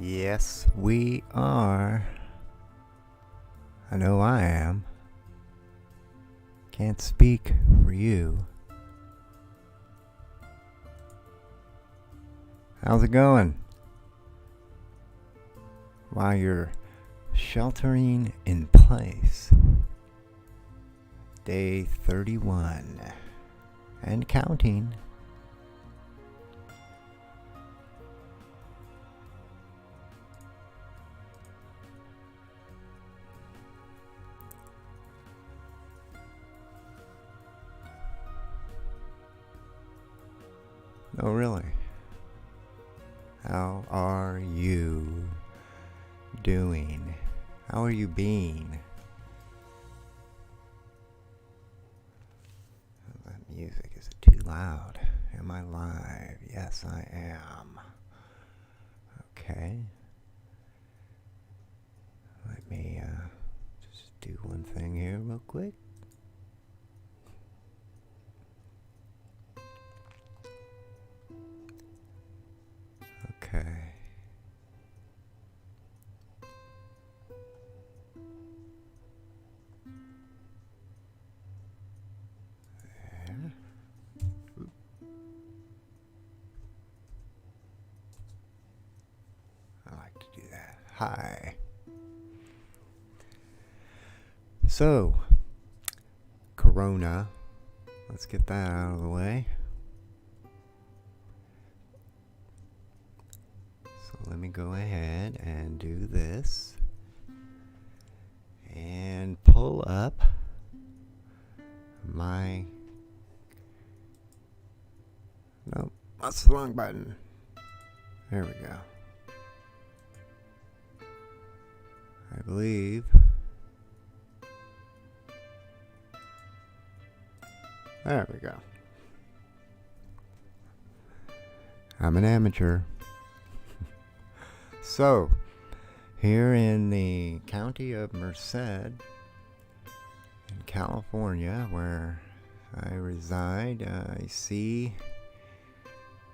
Yes, we are. I know I am. Can't speak for you. How's it going? While you're sheltering in place. Day 31. And counting. Oh, really? How are you doing? How are you being? That music, is it too loud? Am I live? Yes, I am. Okay. Let me just do one thing here real quick. Okay. There. I like to do that. Hi. So, Corona. Let's get that out of the way. Let me go ahead and do this and pull up my, nope, that's the wrong button. There we go. I believe there we go. I'm an amateur. So, here in the county of Merced, in California, where I reside, I see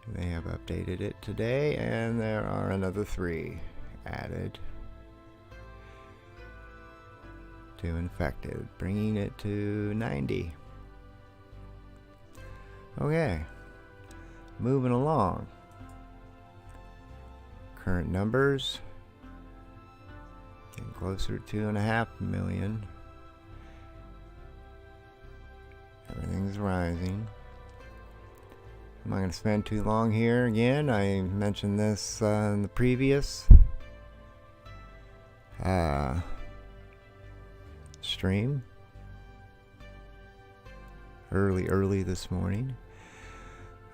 they have updated it today, and there are another 3 added to infected, bringing it to 90. Okay, moving along. Current numbers, getting closer to 2.5 million. Everything's rising. I'm not going to spend too long here again. I mentioned this in the previous stream early this morning,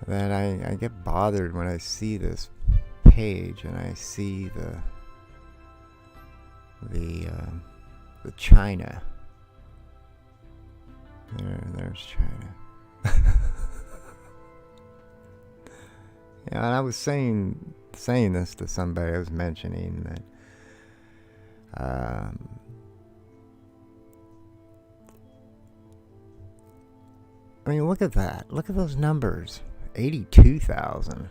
that I get bothered when I see this page and I see the China. There's China. Yeah, and I was saying this to somebody. I was mentioning that I mean, look at that. Look at those numbers. 82,000.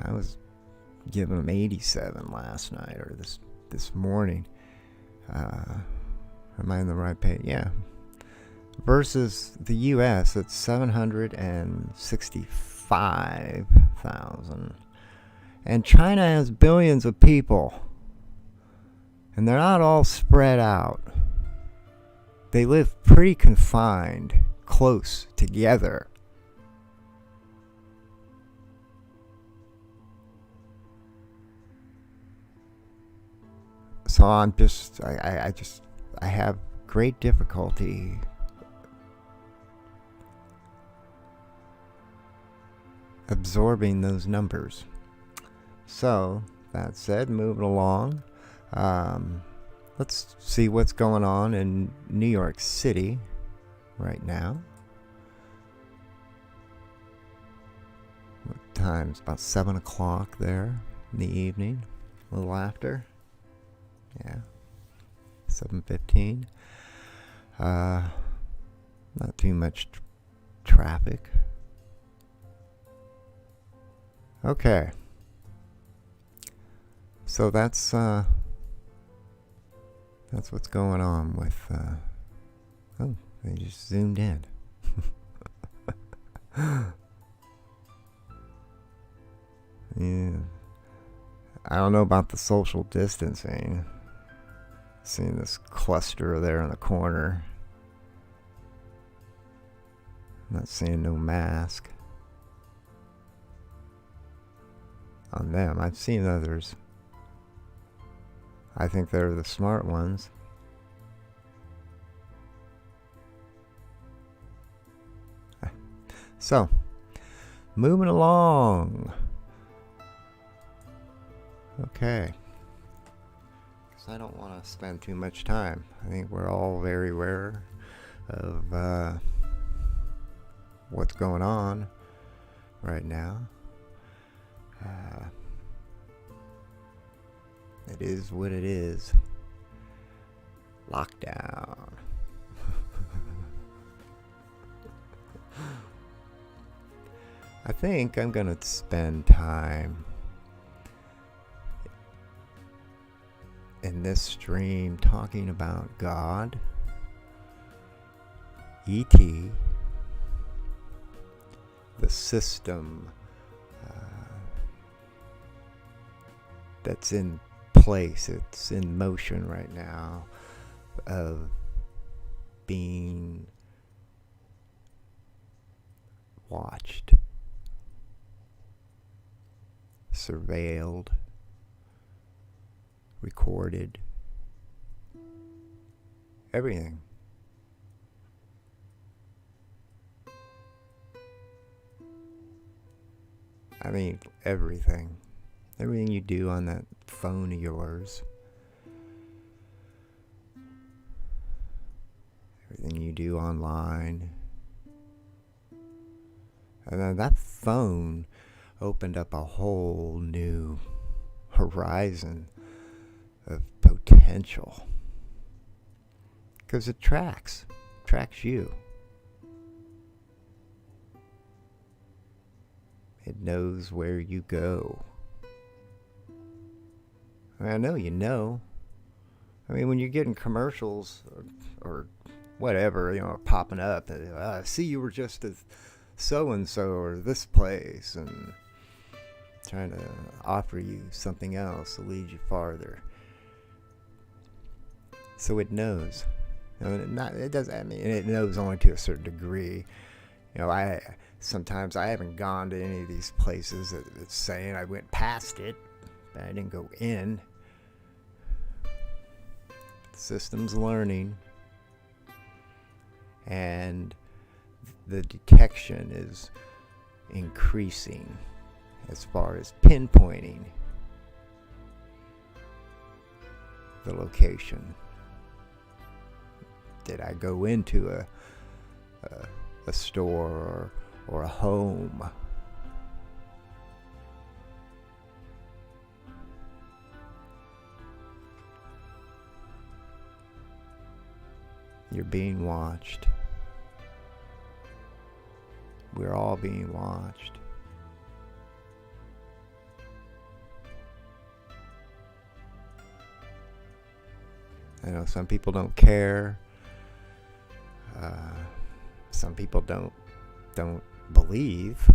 I was giving them 87 last night, or this morning. Am I on the right page? Yeah. Versus the U.S., it's 765,000. And China has billions of people. And they're not all spread out. They live pretty confined, close together. So I'm just, I have great difficulty absorbing those numbers. So, that said, moving along, let's see what's going on in New York City right now. What time? It's about 7 o'clock there in the evening, a little after. Yeah, 7:15. Not too much traffic. Okay. So that's what's going on with. Oh, they just zoomed in. Yeah. I don't know about the social distancing. Seeing this cluster there in the corner. Not seeing no mask on them. I've seen others. I think they're the smart ones. So, moving along. Okay. Because I don't want to spend too much time. I think we're all very aware of what's going on right now. It is what it is. Lockdown. I think I'm going to spend time in this stream talking about God, E.T., the system that's in place, it's in motion right now, of being watched, surveilled, recorded, everything. I mean, everything. Everything you do on that phone of yours. Everything you do online. And then that phone opened up a whole new horizon of potential. Because it tracks you. It knows where you go. I know you know. I mean, when you're getting commercials or whatever, popping up, I see you were just at so-and-so or this place, and trying to offer you something else to lead you farther. So it knows. It does. I mean, it knows only to a certain degree. Sometimes I haven't gone to any of these places that it's saying I went past it, but I didn't go in. The system's learning, and the detection is increasing as far as pinpointing the location. Did I go into a store or a home? You're being watched. We're all being watched. I know some people don't care. Some people don't believe,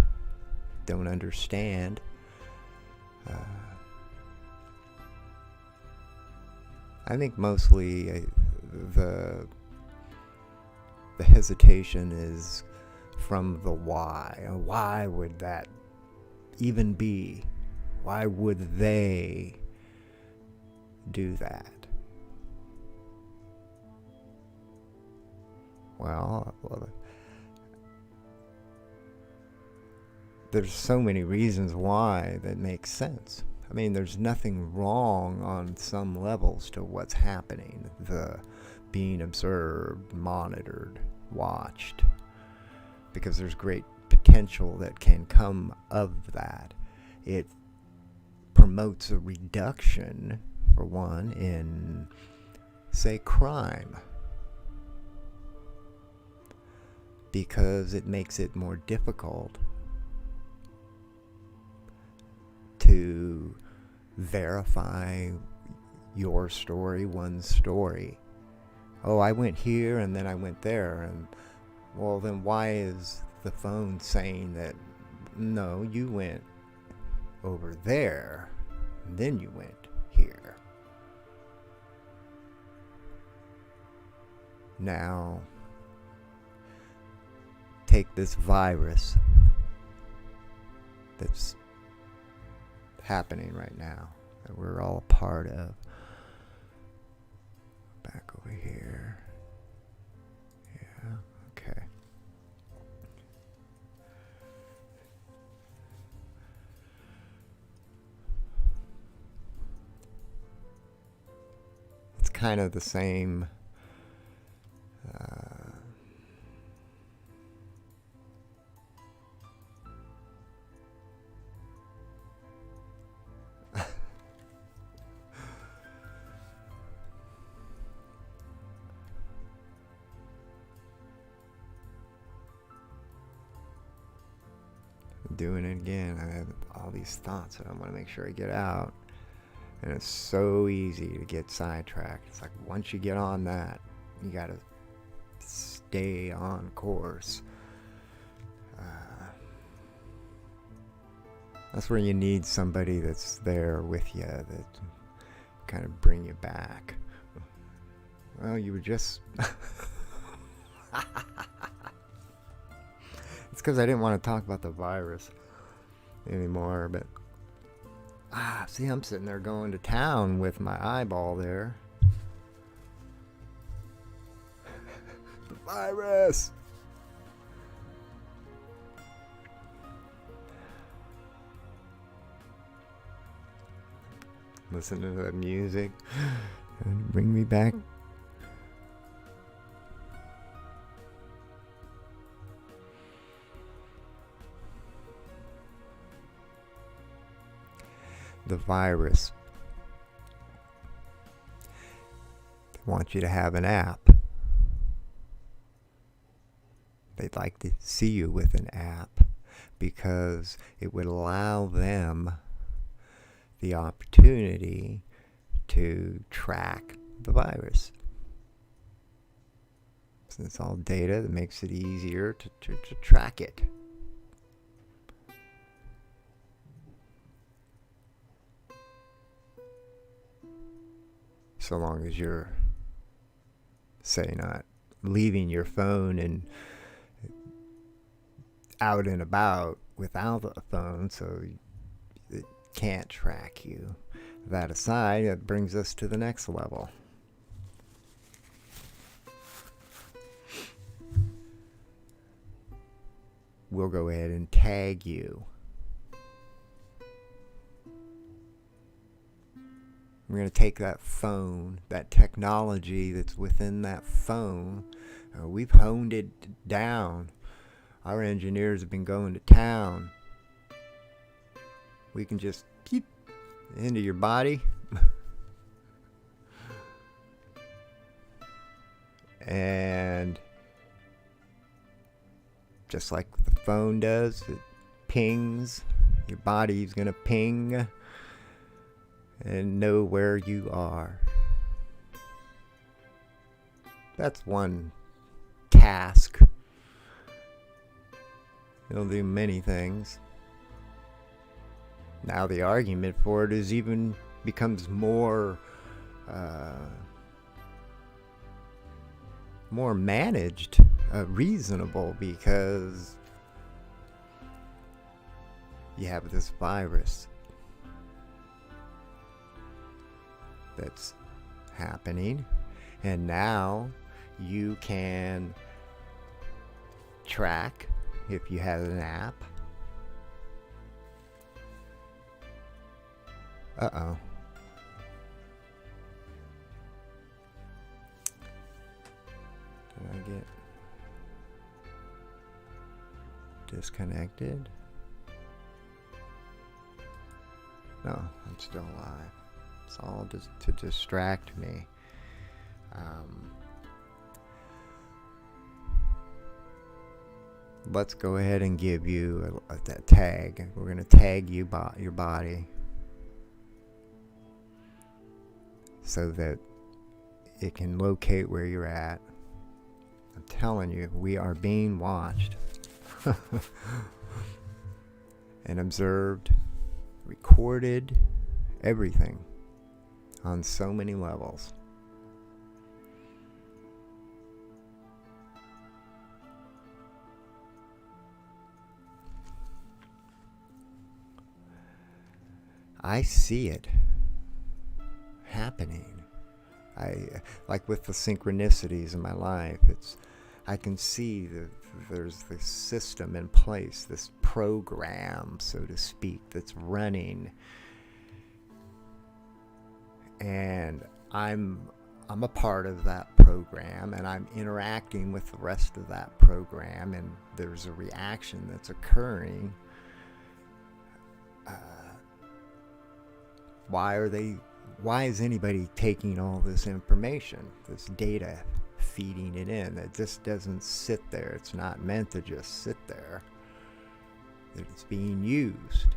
don't understand. I think mostly the hesitation is from the why. Why would that even be? Why would they do that? Well, there's so many reasons why that makes sense. I mean, there's nothing wrong on some levels to what's happening. The being observed, monitored, watched. Because there's great potential that can come of that. It promotes a reduction, for one, in, say, crime. Because it makes it more difficult to verify your story, one story. Oh, I went here and then I went there. And well, then why is the phone saying that, no, you went over there, and then you went here? Now, take this virus that's happening right now, that we're all a part of. Back over here. Yeah, okay. It's kind of the same. Doing it again. I have all these thoughts that I want to make sure I get out, and it's so easy to get sidetracked. It's like once you get on that, you got to stay on course. That's where you need somebody that's there with you that kind of bring you back. Well, you were just it's because I didn't want to talk about the virus anymore, but see, I'm sitting there going to town with my eyeball there. The virus. Listen to that music and bring me back. The virus. They want you to have an app. They'd like to see you with an app because it would allow them the opportunity to track the virus. So it's all data that makes it easier to track it. So long as you're, say, not leaving your phone and out and about without a phone, so it can't track you. That aside, it brings us to the next level. We'll go ahead and tag you. We're going to take that phone, that technology that's within that phone. We've honed it down. Our engineers have been going to town. We can just peep into your body. And just like the phone does, it pings. Your body's going to ping and know where you are. That's one task. It'll do many things. Now the argument for it is even becomes more managed, reasonable, because you have this virus that's happening, and now you can track, if you have an app. Uh-oh. Did I get disconnected? No, I'm still alive. It's all just to distract me. Let's go ahead and give you a tag. We're going to tag you your body so that it can locate where you're at. I'm telling you, we are being watched and observed, recorded, everything on so many levels. I see it happening. Like with the synchronicities in my life, I can see that there's this system in place, this program, so to speak, that's running, and I'm a part of that program, and I'm interacting with the rest of that program, and there's a reaction that's occurring. Why is anybody taking all this information, this data, feeding it in? It just doesn't sit there. It's not meant to just sit there. It's being used.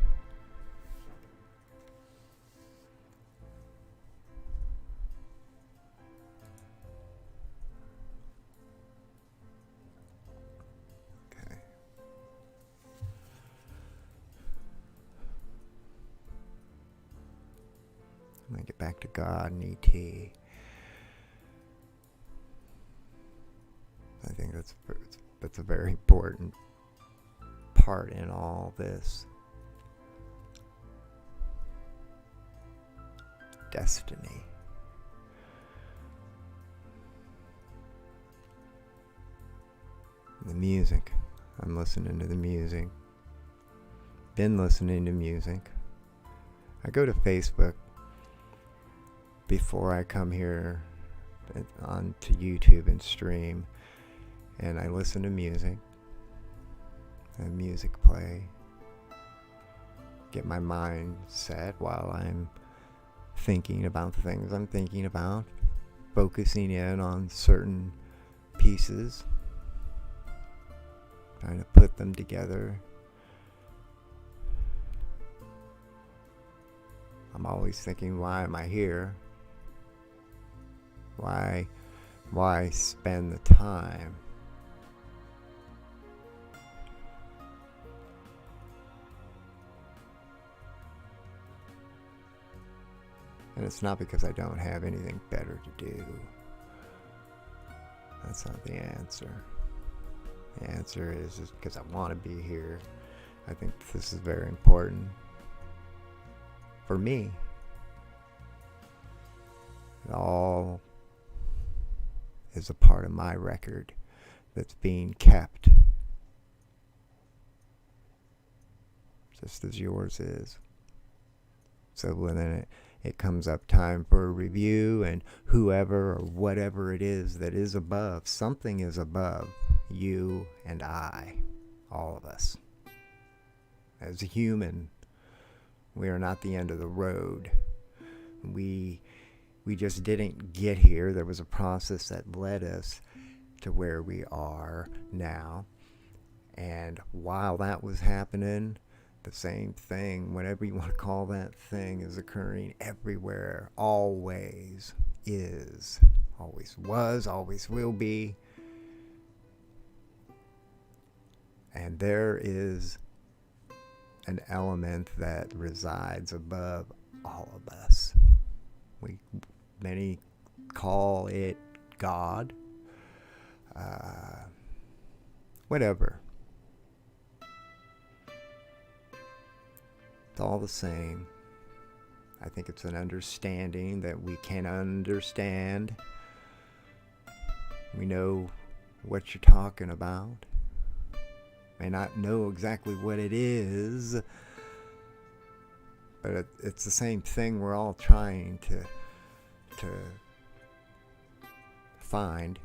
I'm going to get back to God and E.T. I think that's a very important part in all this. Destiny. The music. I'm listening to the music. Been listening to music. I go to Facebook before I come here onto YouTube and stream, and I listen to music and music play, get my mind set while I'm thinking about the things I'm thinking about, focusing in on certain pieces, trying to put them together. I'm always thinking, why am I here? Why spend the time? And it's not because I don't have anything better to do. That's not the answer. The answer is because I want to be here. I think this is very important for me. It all is a part of my record that's being kept, just as yours is. So when it comes up time for a review, and whoever or whatever it is that is above, something is above you and I, all of us. As a human, we are not the end of the road. We just didn't get here. There was a process that led us to where we are now. And while that was happening, the same thing, whatever you want to call that thing, is occurring everywhere, always is, always was, always will be. And there is an element that resides above all of us. Many call it God, whatever. It's all the same. I think it's an understanding that we can understand. We know what you're talking about. May not know exactly what it is, but it's the same thing we're all trying to find.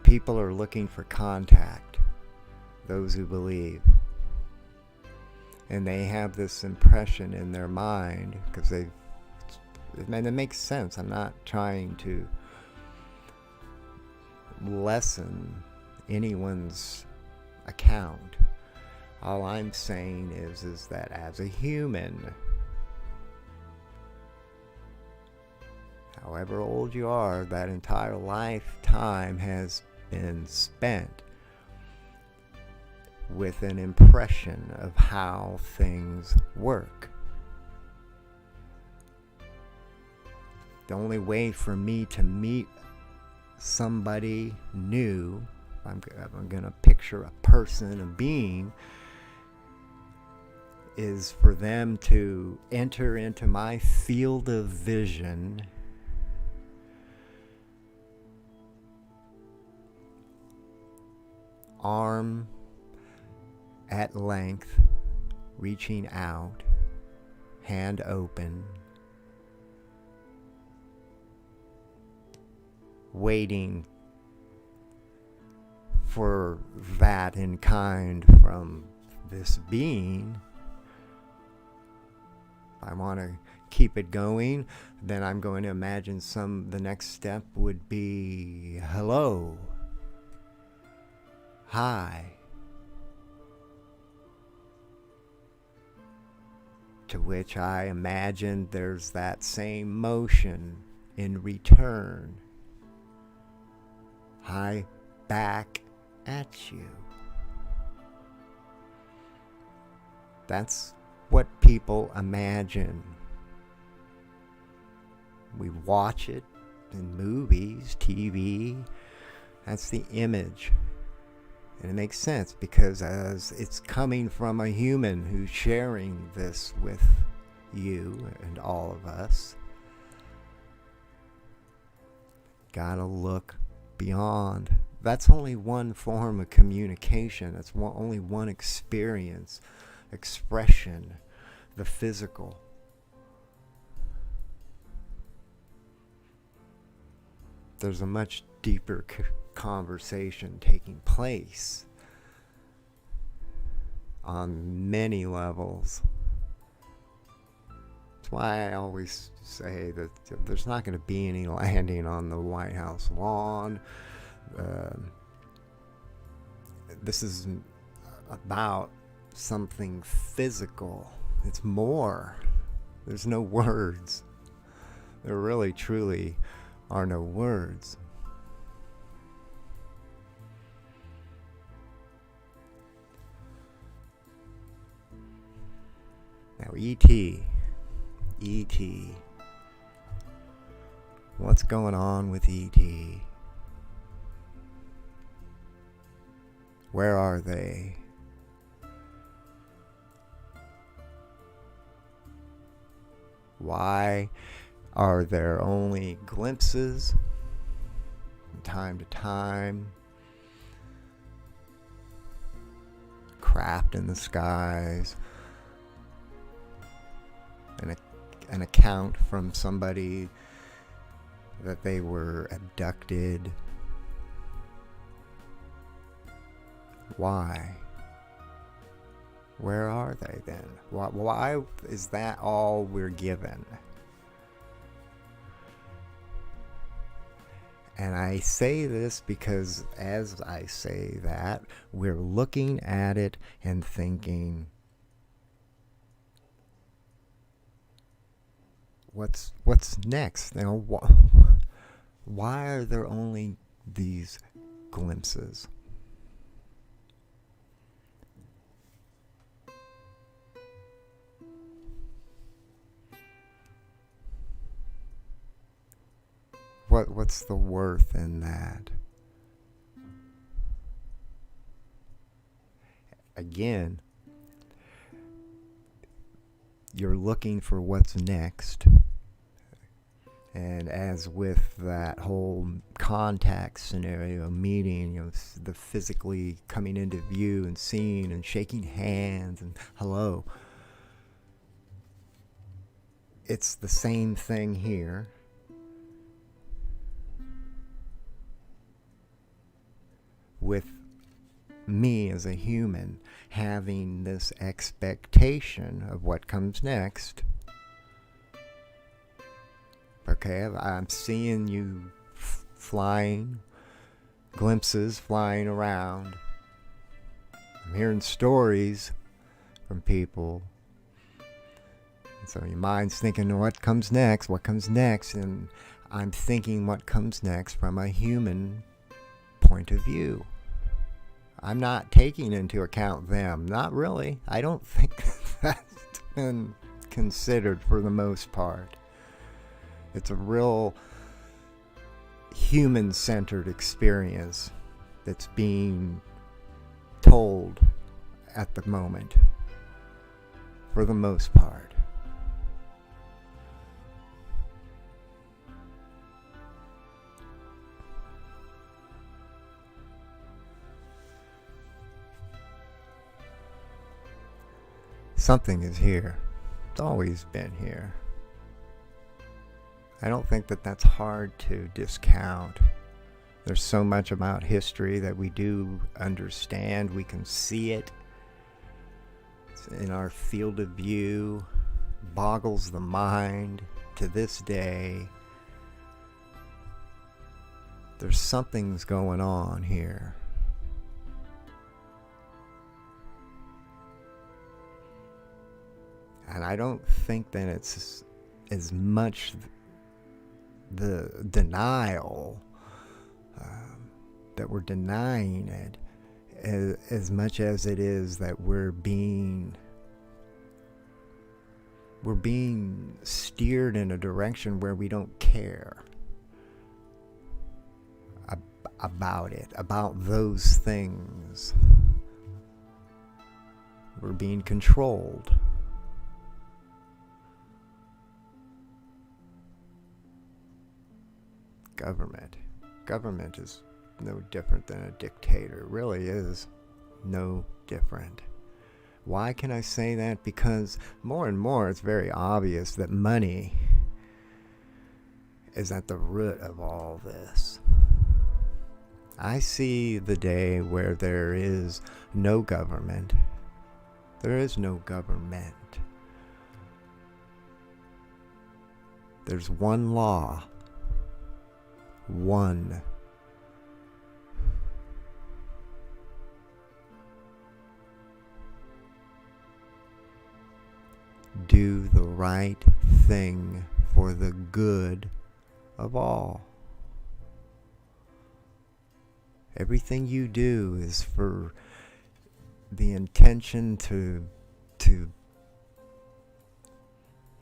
People are looking for contact, those who believe. And they have this impression in their mind, because and it makes sense. I'm not trying to lessen anyone's account. All I'm saying is that as a human, however old you are, that entire lifetime has been spent with an impression of how things work. The only way for me to meet somebody new, I'm going to picture a person, a being, is for them to enter into my field of vision, arm at length, reaching out, hand open, waiting for that in kind from this being. If I want to keep it going, then I'm going to imagine the next step would be hello, hi, to which I imagine there's that same motion in return. Hi, back at you. That's what people imagine. We watch it in movies, TV. That's the image. And it makes sense because as it's coming from a human who's sharing this with you and all of us, gotta look beyond. That's only one form of communication. That's only one experience, expression, the physical. There's a much deeper conversation taking place on many levels. That's why I always say that there's not going to be any landing on the White House lawn. This is about something physical. It's more. There's no words. There really, truly are no words. Now, E.T. What's going on with E.T.? Where are they? Why are there only glimpses from time to time? Craft in the skies. An account from somebody that they were abducted. Why? Where are they then? Why is that all we're given? And I say this because as I say that, we're looking at it and thinking, what's next? You know, why are there only these glimpses? What's the worth in that? Again, you're looking for what's next. And as with that whole contact scenario, meeting, you know, the physically coming into view and seeing and shaking hands and hello. It's the same thing here. With me as a human having this expectation of what comes next. Okay, I'm seeing you flying glimpses flying around. I'm hearing stories from people. And so your mind's thinking, what comes next? What comes next? And I'm thinking what comes next from a human point of view. I'm not taking into account them. Not really. I don't think that's been considered for the most part. It's a real human-centered experience that's being told at the moment, for the most part. Something is here. It's always been here. I don't think that that's hard to discount. There's so much about history that we do understand. We can see it. It's in our field of view. Boggles the mind to this day. There's something's going on here. And I don't think that it's as much the denial that we're denying it as much as it is that we're being steered in a direction where we don't care about it, about those things. We're being controlled. Government is no different than a dictator. It really is no different. Why can I say that? Because more and more it's very obvious that money is at the root of all this. I see the day where there is no government. There is no government. There's one law. One. Do the right thing for the good of all. Everything you do is for the intention to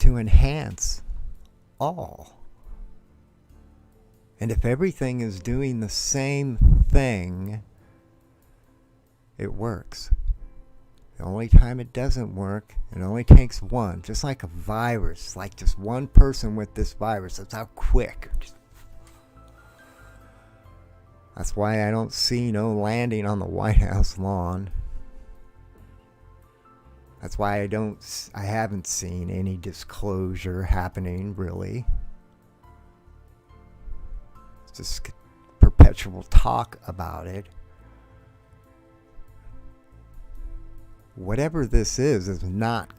enhance all. And if everything is doing the same thing, it works. The only time it doesn't work, it only takes one. Just like a virus, like just one person with this virus. That's how quick. That's why I don't see no landing on the White House lawn. That's why I haven't seen any disclosure happening, really. Just perpetual talk about it. Whatever this is not,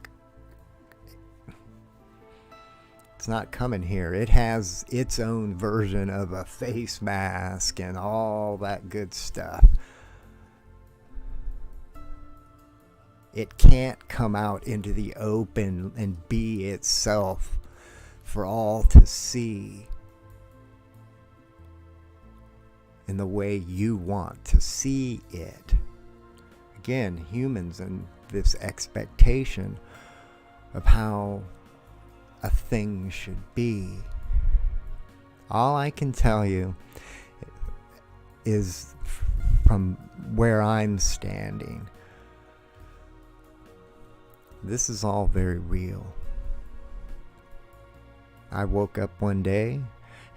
it's not coming here. It has its own version of a face mask and all that good stuff. It can't come out into the open and be itself for all to see in the way you want to see it. Again, humans and this expectation of how a thing should be. All I can tell you is from where I'm standing. This is all very real. I woke up one day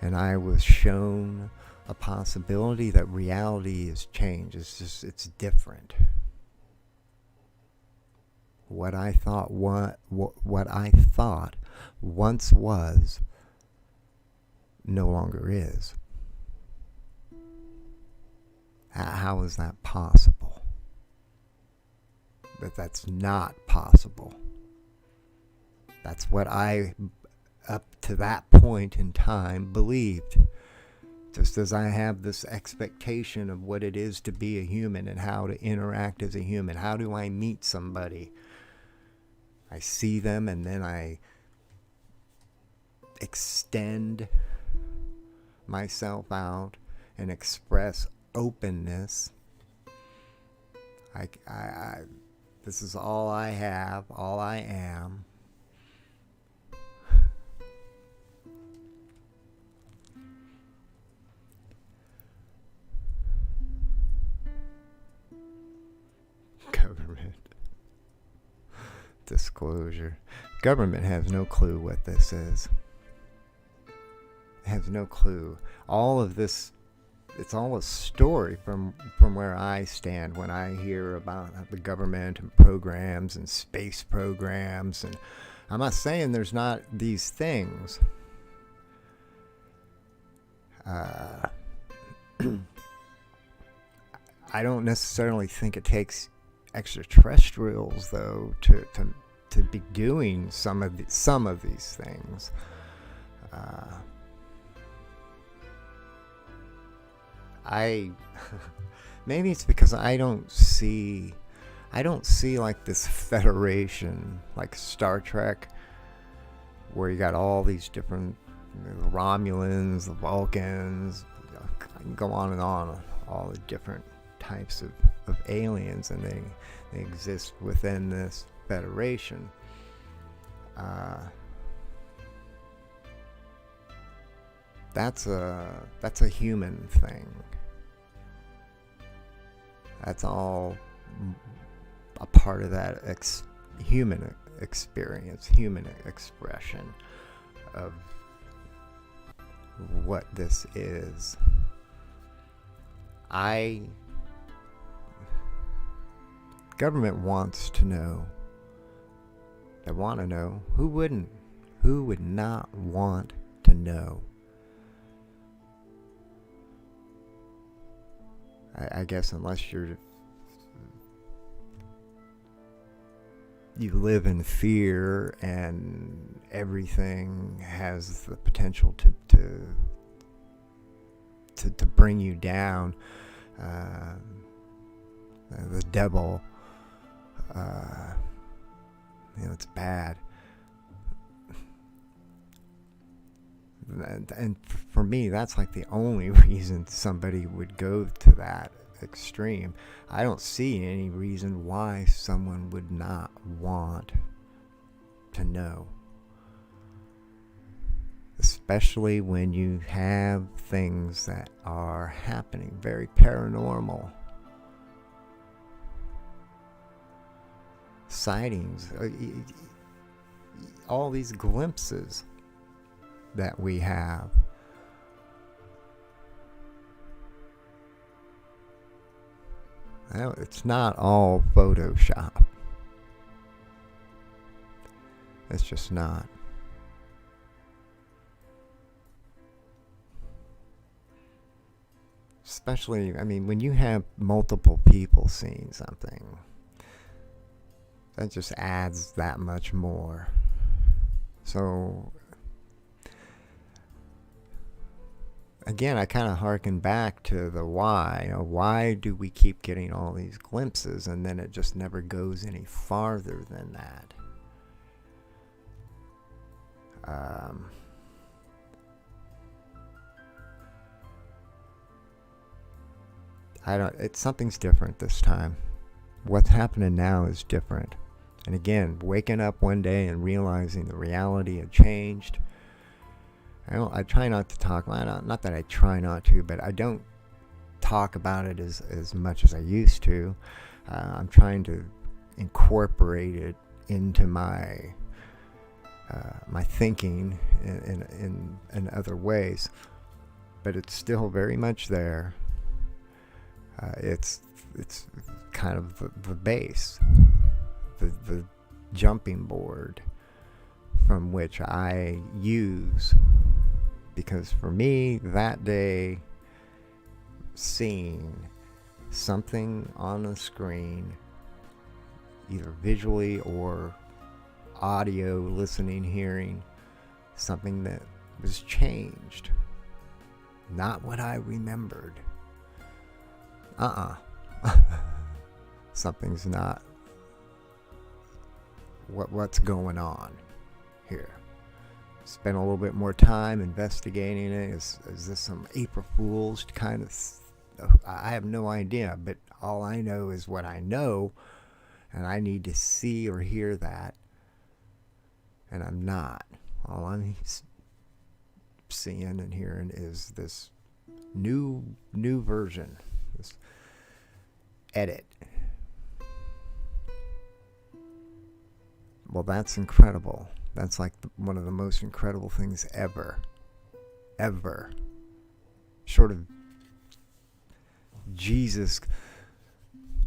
and I was shown a possibility that reality has changed. It's different. What I thought once was no longer is. How is that possible? That's not possible. That's what I, up to that point in time, believed. Just as I have this expectation of what it is to be a human and how to interact as a human. How do I meet somebody? I see them and then I extend myself out and express openness. This is all I have, all I am. Government. Disclosure. Government has no clue what this is. Has no clue. All of this, it's all a story from where I stand when I hear about the government and programs and space programs. And I'm not saying there's not these things. I don't necessarily think it takes extraterrestrials, though, to be doing some of these things. Maybe it's because I don't see like this federation like Star Trek, where you got all these different the Romulans, the Vulcans, I can go on and on, all the different types of aliens, and they exist within this federation. That's a human thing. That's all a part of that human experience, human expression of what this is. Government wants to know. They want to know. Who wouldn't? Who would not want to know? I guess unless you live in fear and everything has the potential to bring you down. The devil, it's bad. And for me, that's like the only reason somebody would go to that extreme. I don't see any reason why someone would not want to know. Especially when you have things that are happening, very paranormal. Sightings, all these glimpses that we have. Well, it's not all Photoshop. It's just not. Especially, when you have multiple people seeing something, that just adds that much more. So again, I kind of harken back to the why. Why do we keep getting all these glimpses and then it just never goes any farther than that? Something's different this time. What's happening now is different. And again, waking up one day and realizing the reality had changed. I try not to talk, not that I try not to, but I don't talk about it as much as I used to. I'm trying to incorporate it into my thinking in other ways, but it's still very much there. It's kind of the base, the jumping board from which I use, because for me that day, seeing something on a screen, either visually or audio, listening, hearing, something that was changed, Not what I remembered. Something's not what's going on here. Spend a little bit more time investigating it. Is this some April Fool's kind of I have no idea, but all I know is what I know, and I need to see or hear that, and I'm not. All I'm seeing and hearing is this new version, this edit. Well, that's incredible. That's like one of the most incredible things ever. Short of Jesus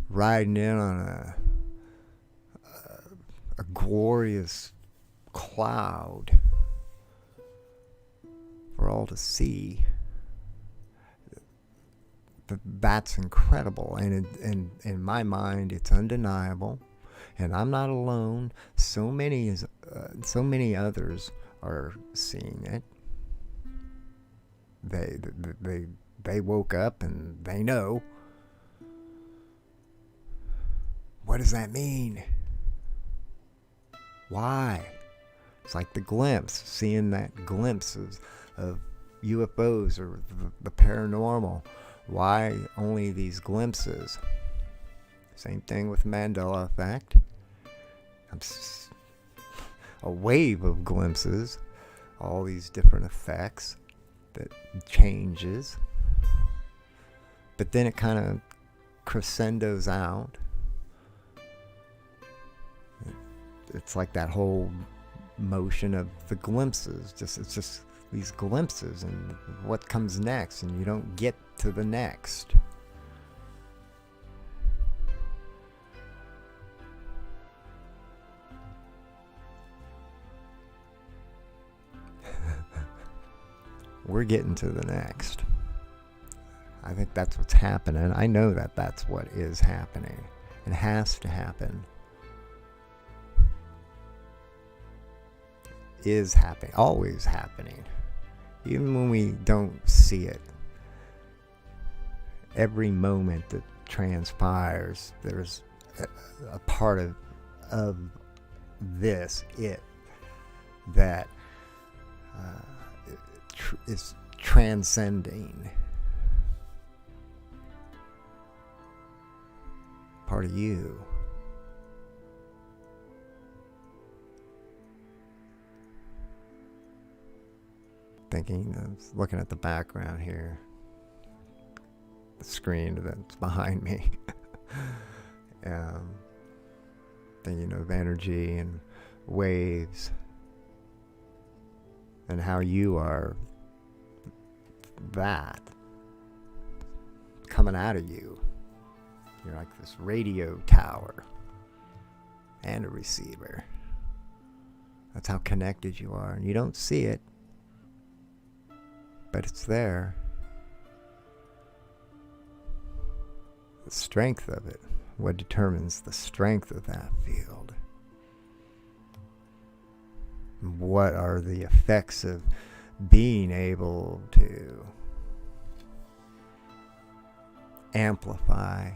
riding in on a glorious cloud for all to see. That's incredible, and in my mind, it's undeniable. And I'm not alone. So many others are seeing it. They woke up and they know. What does that mean? Why? It's like the glimpse, seeing that glimpses of UFOs or the paranormal. Why only these glimpses? Same thing with Mandela effect. A wave of glimpses, all these different effects that changes. But then it kind of crescendos out. It's like that whole motion of the glimpses. It's just these glimpses and what comes next, and you don't get to the next. We're getting to the next. I think that's what's happening. I know that that's what is happening. It has to happen. Is happening. Always happening. Even when we don't see it. Every moment that transpires, there's a part of this, that is transcending. Part of you. Looking at the background here, the screen that's behind me. Thinking of energy and waves, and how you are that coming out of you. You're like this radio tower and a receiver. That's how connected you are, and you don't see it, but it's there. The strength of it, what determines the strength of that field? What are the effects of being able to amplify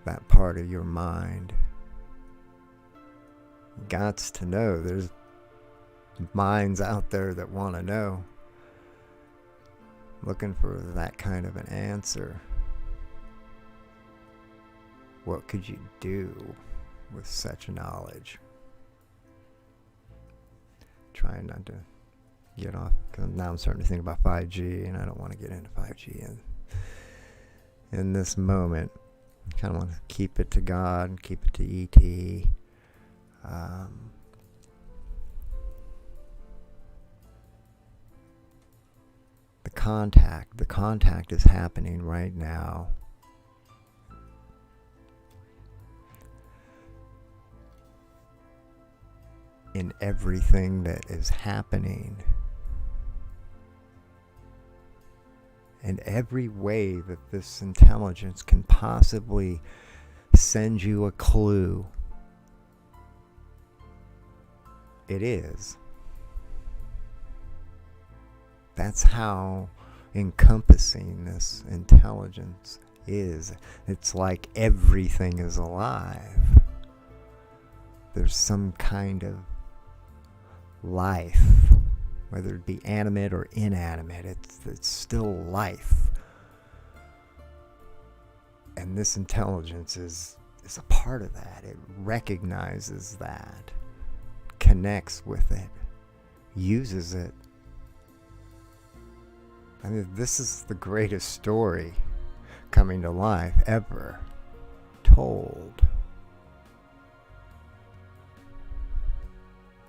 that part of your mind? Gots to know. There's minds out there that want to know, looking for that kind of an answer. What could you do with such knowledge? Trying not to get off, because now I'm starting to think about 5G, and I don't want to get into 5G in this moment. I kind of want to keep it to God and keep it to ET. The contact is happening right now. In everything that is happening. In every way that this intelligence can possibly send you a clue, it is. That's how encompassing this intelligence is. It's like everything is alive. There's some kind of life, whether it be animate or inanimate. It's still life. And this intelligence is a part of that. It recognizes that, connects with it, uses it. I mean, this is the greatest story coming to life ever told.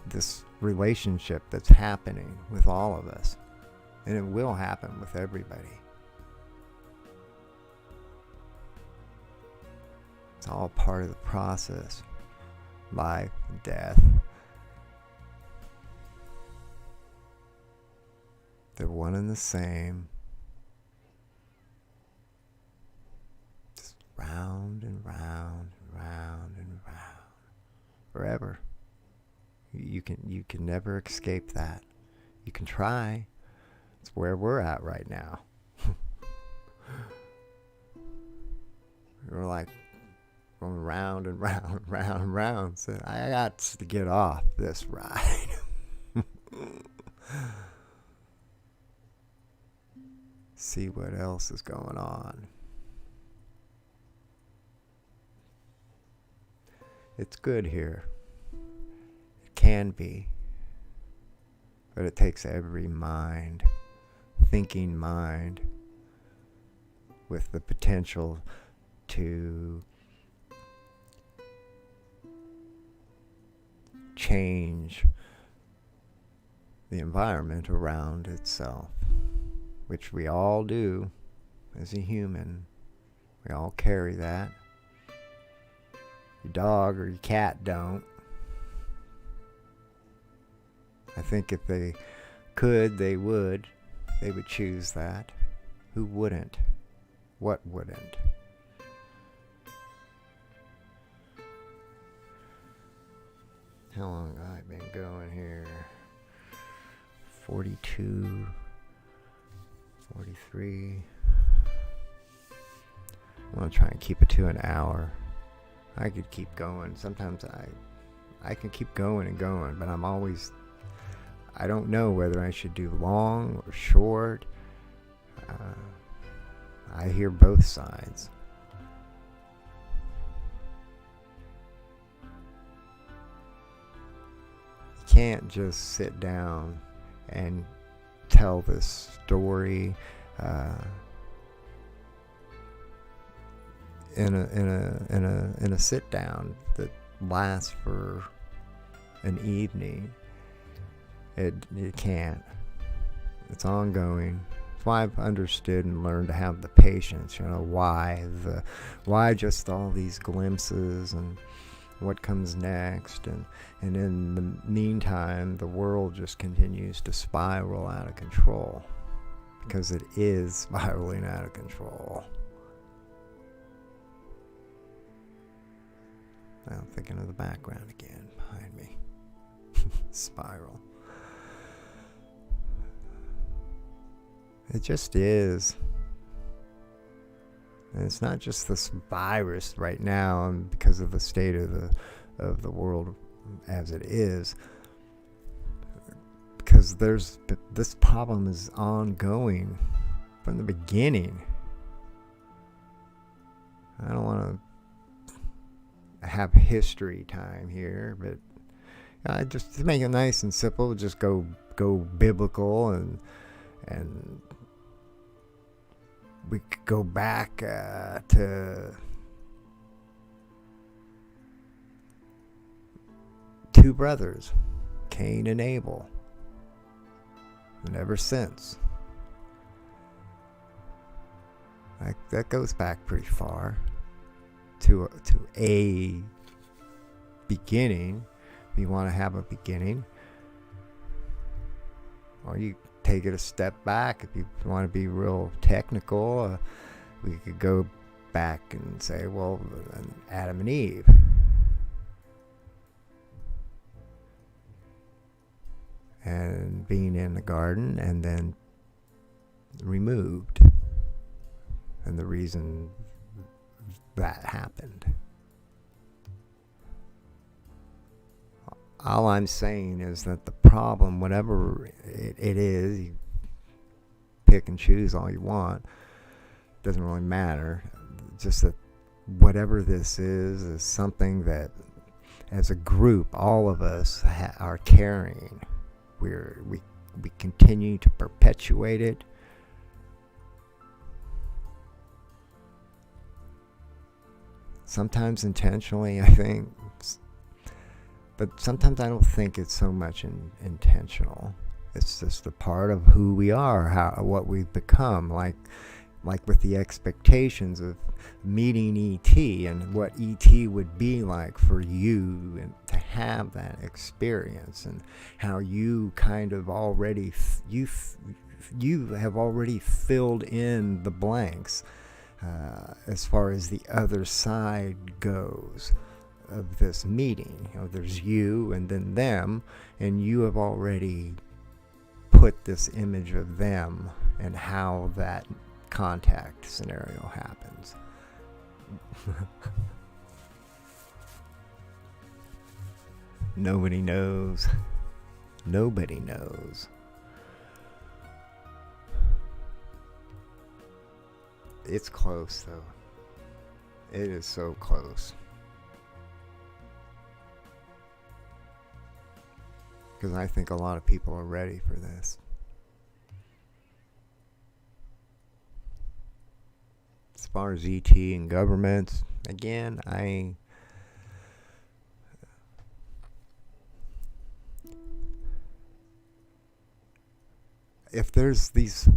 This relationship that's happening with all of us, and it will happen with everybody. It's all part of the process. Life, death. They're one and the same. Just round and round and round and round. Forever. You can never escape that. You can try. It's where we're at right now. We're like going round and round, round and round. So I got to get off this ride. See what else is going on. It's good here. It can be. But it takes every mind, thinking mind, with the potential to change the environment around itself, which we all do as a human. We all carry that. Your dog or your cat don't. I think if they could, they would. They would choose that. Who wouldn't? What wouldn't? How long have I been going here? 42, 43. I want to try and keep it to an hour. I could keep going. Sometimes I can keep going and going, but I don't know whether I should do long or short. I hear both sides. You can't just sit down and tell this story in a sit down that lasts for an evening. You can't. It's ongoing. That's why I've understood and learned to have the patience. Why just all these glimpses and what comes next, and in the meantime the world just continues to spiral out of control, because it is spiraling out of control. Now I'm thinking of the background again behind me. Spiral. It just is. And it's not just this virus right now, and because of the state of the world as it is, because this problem is ongoing from the beginning. I don't want to have history time here, but just to make it nice and simple, just go biblical, and we could go back to two brothers, Cain and Abel, and ever since. That goes back pretty far to a beginning. If you want to have a beginning, or you take it a step back. If you want to be real technical, we could go back and say, well, Adam and Eve. And being in the garden, and then removed, and the reason that happened. All I'm saying is that the problem, whatever it is, you pick and choose all you want, doesn't really matter. Just that whatever this is something that, as a group, all of us are carrying. We continue to perpetuate it. Sometimes intentionally, I think. But sometimes I don't think it's so much intentional. It's just a part of who we are, what we've become. Like with the expectations of meeting E.T. and what E.T. would be like for you, and to have that experience, and how you kind of already you have already filled in the blanks as far as the other side goes of this meeting. There's you and then them, and you have already put this image of them and how that contact scenario happens. Nobody knows. Nobody knows. It's close, though. It is so close. Because I think a lot of people are ready for this. As far as ET and governments, again, if there's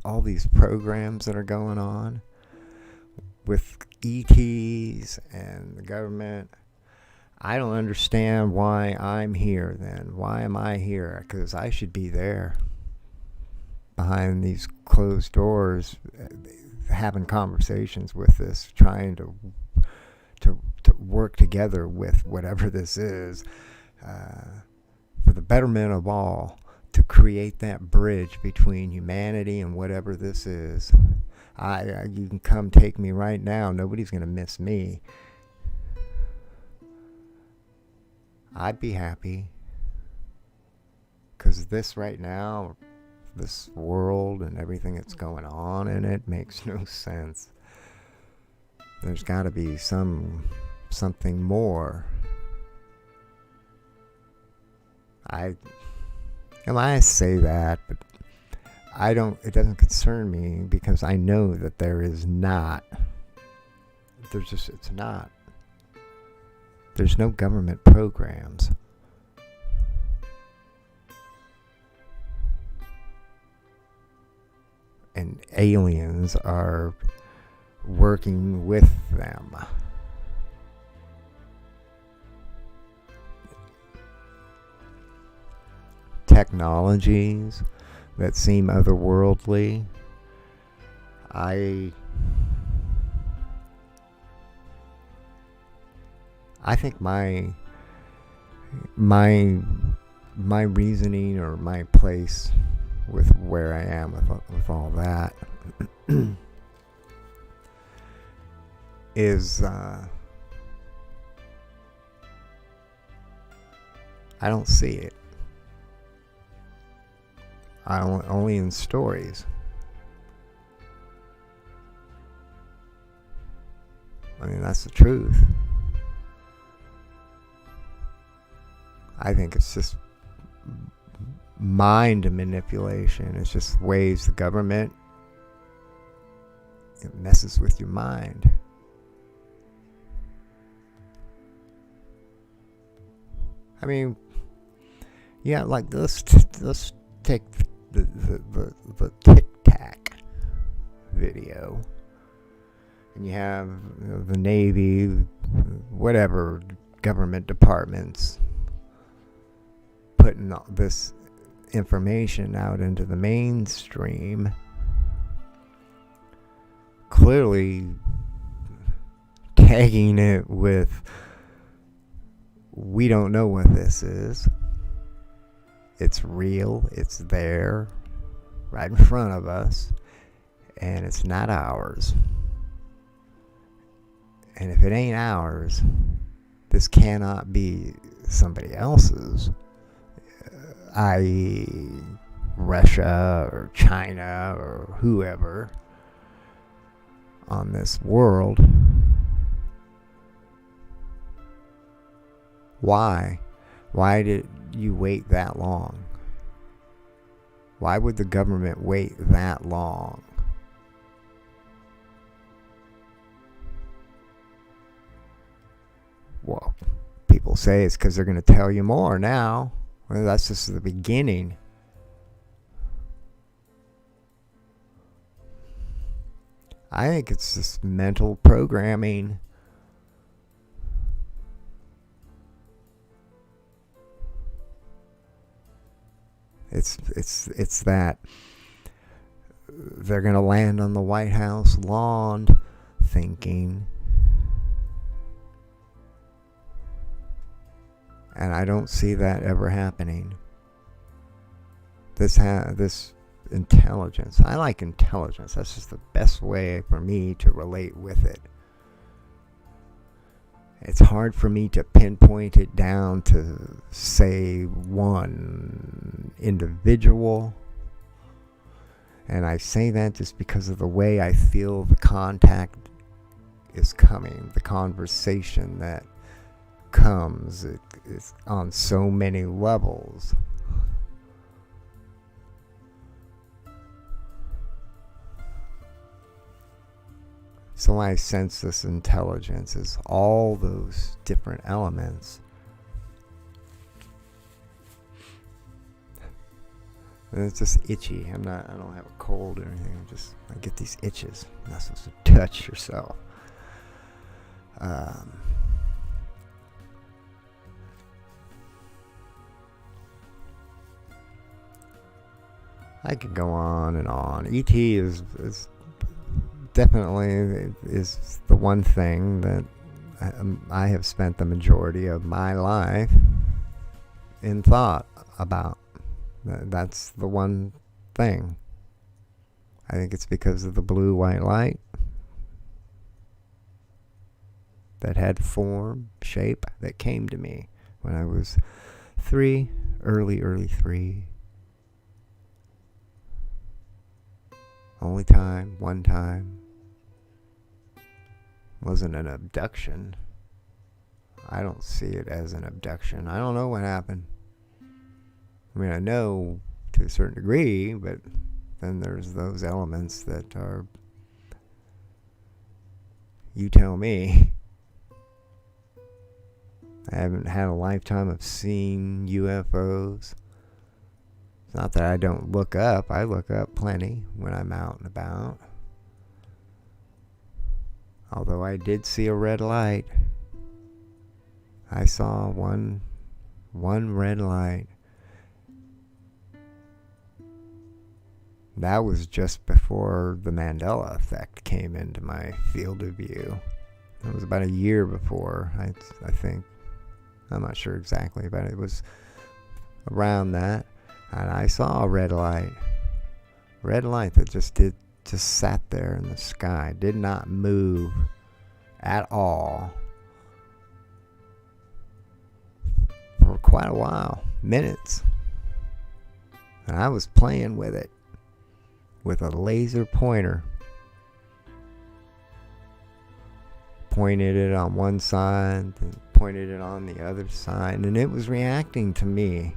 all these programs that are going on with ETs and the government, I don't understand why I'm here then. Why am I here? Because I should be there behind these closed doors, having conversations with this, trying to work together with whatever this is, for the betterment of all, to create that bridge between humanity and whatever this is. You can come take me right now. Nobody's going to miss me. I'd be happy, because this right now, this world and everything that's going on in it makes no sense. There's got to be something more. I say that, but it doesn't concern me, because I know that there is not. It's not. There's no government programs. And aliens are working with them. Technologies that seem otherworldly. I think my reasoning, or my place with where I am with all that is I don't see it. Only in stories. I mean, that's the truth. I think it's just mind manipulation. It's just ways the government, it messes with your mind. I mean, yeah, like let's take the Tic Tac video, and you have the Navy, whatever government departments, putting all this information out into the mainstream, clearly tagging it with, we don't know what this is. It's real. It's there, right in front of us. and it's not ours. And if it ain't ours, this cannot be somebody else's, i.e. Russia or China or whoever on this world. Why? Why did you wait that long? Why would the government wait that long? Well, people say it's because they're going to tell you more now. Well, that's just the beginning. I think it's just mental programming. It's that they're going to land on the White House lawn thinking. And I don't see that ever happening. This intelligence. I like intelligence. That's just the best way for me to relate with it. It's hard for me to pinpoint it down to, say, one individual. And I say that just because of the way I feel the contact is coming. The conversation that comes. It's on so many levels. So I sense this intelligence is all those different elements. And it's just itchy. I don't have a cold or anything. I get these itches. You're not supposed to touch yourself. I could go on and on. ET is definitely is the one thing that I have spent the majority of my life in thought about. That's the one thing. I think it's because of the blue white light that had form, shape, that came to me when I was early 3. One time. Wasn't an abduction. I don't see it as an abduction. I don't know what happened. I mean, I know to a certain degree, but then there's those elements that are, you tell me. I haven't had a lifetime of seeing UFOs. It's not that I don't look up. I look up plenty when I'm out and about. Although I did see a red light. I saw one red light. That was just before the Mandela effect came into my field of view. It was about a year before, I think. I'm not sure exactly, but it was around that. And I saw a red light. Red light that just sat there in the sky. Did not move at all. For quite a while. Minutes. And I was playing with it. With a laser pointer. Pointed it on one side, then pointed it on the other side, and it was reacting to me.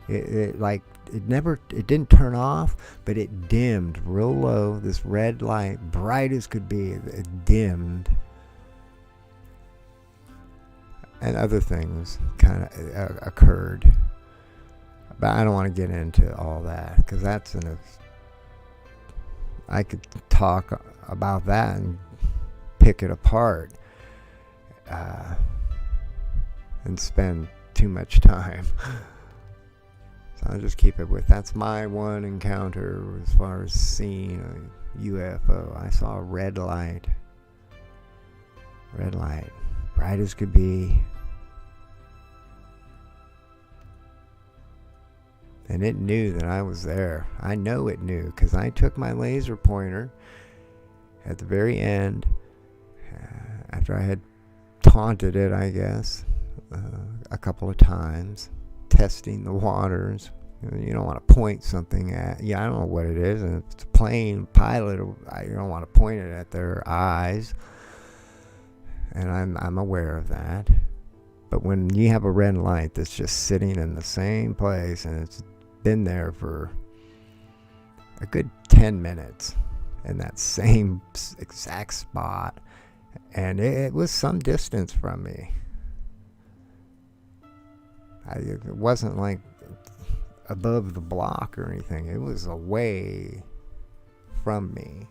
It didn't turn off, but it dimmed real low. This red light, bright as could be, it dimmed. And other things kind of occurred. But I don't want to get into all that, because I could talk about that and pick it apart and spend too much time. So I'll just keep it with, that's my one encounter as far as seeing a UFO. I saw a red light, bright as could be. And it knew that I was there. I know it knew, because I took my laser pointer at the very end, after I had taunted it, I guess, a couple of times, testing the waters. You don't want to point something at, I don't know what it is, and if it's a plane pilot, you don't want to point it at their eyes, and I'm aware of that. But when you have a red light that's just sitting in the same place, and it's been there for a good 10 minutes in that same exact spot, and it was some distance from me. It wasn't like above the block or anything. It was away from me.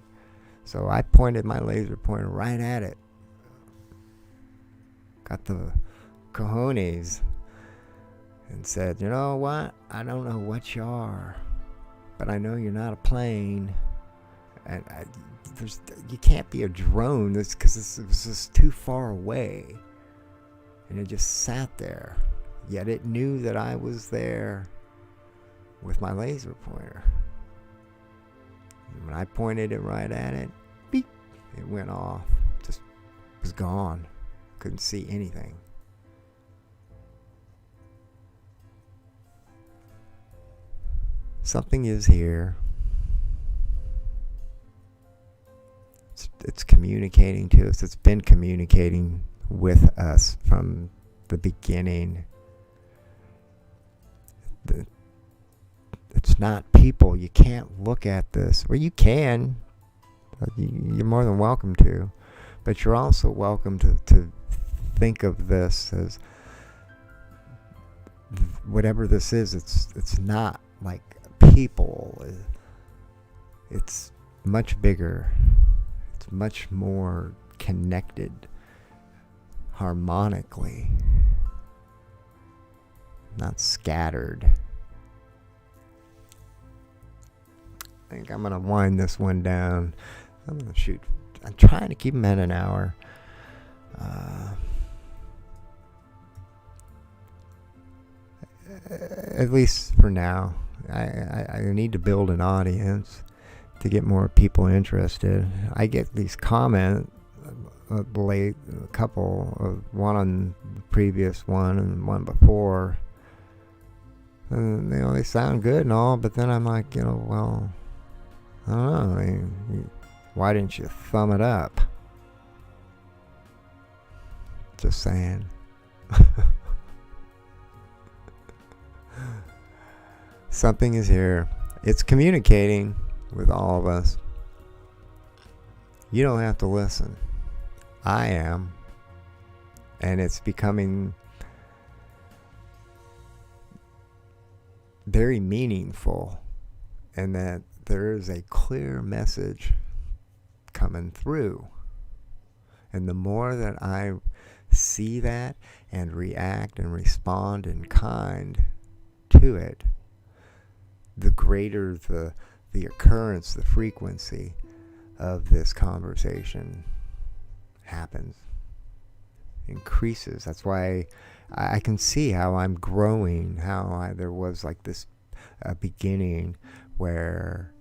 So I pointed my laser pointer right at it. Got the cojones and said, you know what? I don't know what you are, but I know you're not a plane. And you can't be a drone because it was just too far away. And it just sat there. Yet it knew that I was there with my laser pointer. And when I pointed it right at it, beep, it went off. Just was gone. Couldn't see anything. Something is here. It's communicating to us. It's been communicating with us from the beginning. It's not people. You can't look at this. Well, you can. You're more than welcome to. But you're also welcome to think of this as whatever this is. It's not like people. It's much bigger. It's much more connected harmonically, not scattered. I think I'm going to wind this one down. I'm trying to keep them at an hour. At least for now. I need to build an audience to get more people interested. I get these comments late, a couple, one on the previous one and one before. And they sound good and all, but then I'm like, well, I don't know. I mean, why didn't you thumb it up? Just saying. Something is here. It's communicating with all of us. You don't have to listen. I am. And it's becoming very meaningful, and that there is a clear message coming through. And the more that I see that and react and respond in kind to it, the greater the occurrence, the frequency of this conversation happens, increases. That's why I can see how I'm growing, how there was like this beginning where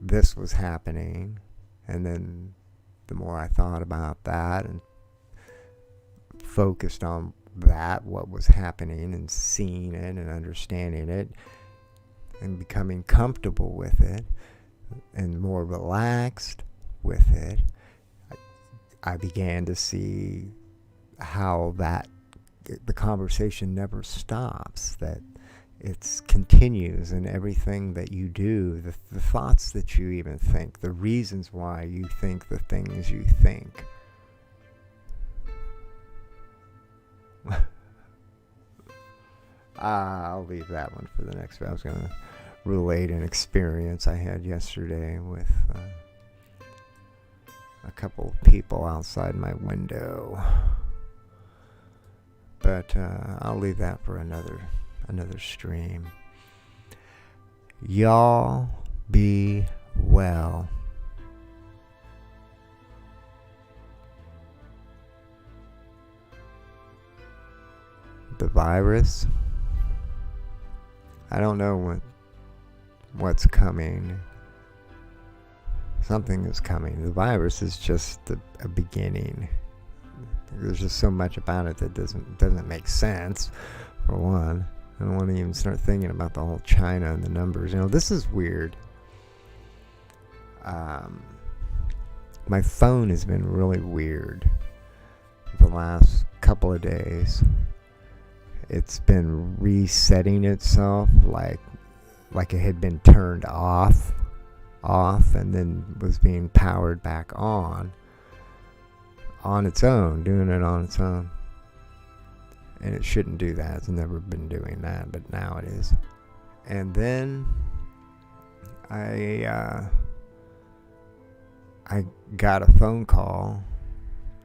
this was happening, and then the more I thought about that and focused on that, what was happening, and seeing it and understanding it and becoming comfortable with it and more relaxed with it, I began to see how the conversation never stops, that it continues in everything that you do, the thoughts that you even think, the reasons why you think the things you think. I'll leave that one for the next one. I was going to relate an experience I had yesterday with a couple of people outside my window. But I'll leave that for another stream. Y'all be well. The virus, I don't know what's coming. Something is coming. The virus is just a beginning. There's just so much about it that doesn't make sense, for one. I don't want to even start thinking about the whole China and the numbers. This is weird. My phone has been really weird the last couple of days. It's been resetting itself like it had been turned off and then was being powered back on its own, doing it on its own. And it shouldn't do that. It's never been doing that, but now it is. And then I got a phone call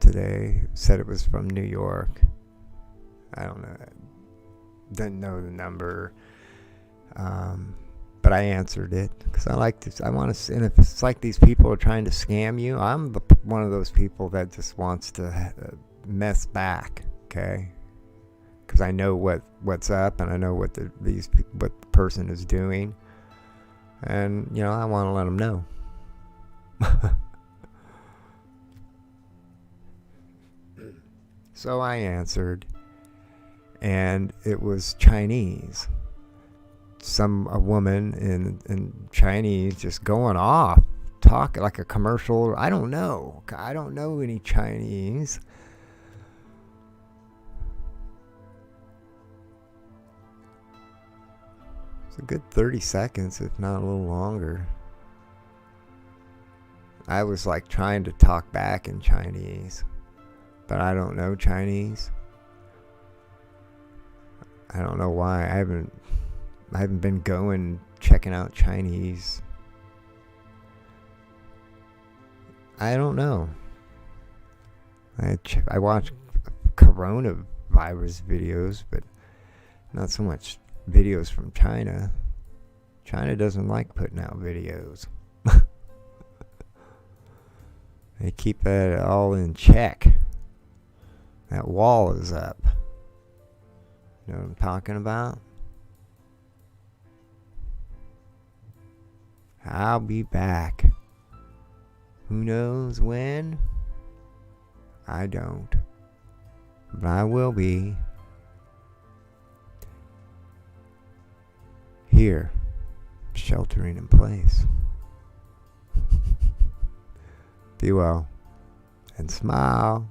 today. Said it was from New York. I don't know. Didn't know the number. But I answered it because I like to. I want to. And if it's like these people are trying to scam you, I'm one of those people that just wants to mess back. Okay. Because I know what's up, and I know what the person is doing, and I want to let them know. So I answered, and it was Chinese. A woman in Chinese just going off, talking like a commercial. I don't know any Chinese. It's a good 30 seconds, if not a little longer. I was like trying to talk back in Chinese, but I don't know Chinese. I don't know why. I haven't been checking out Chinese. I don't know. I watch coronavirus videos, but not so much videos from China. China doesn't like putting out videos. They keep that all in check. That wall is up. You know what I'm talking about? I'll be back. Who knows when? I don't. But I will be. Here, sheltering in place. Be well and smile.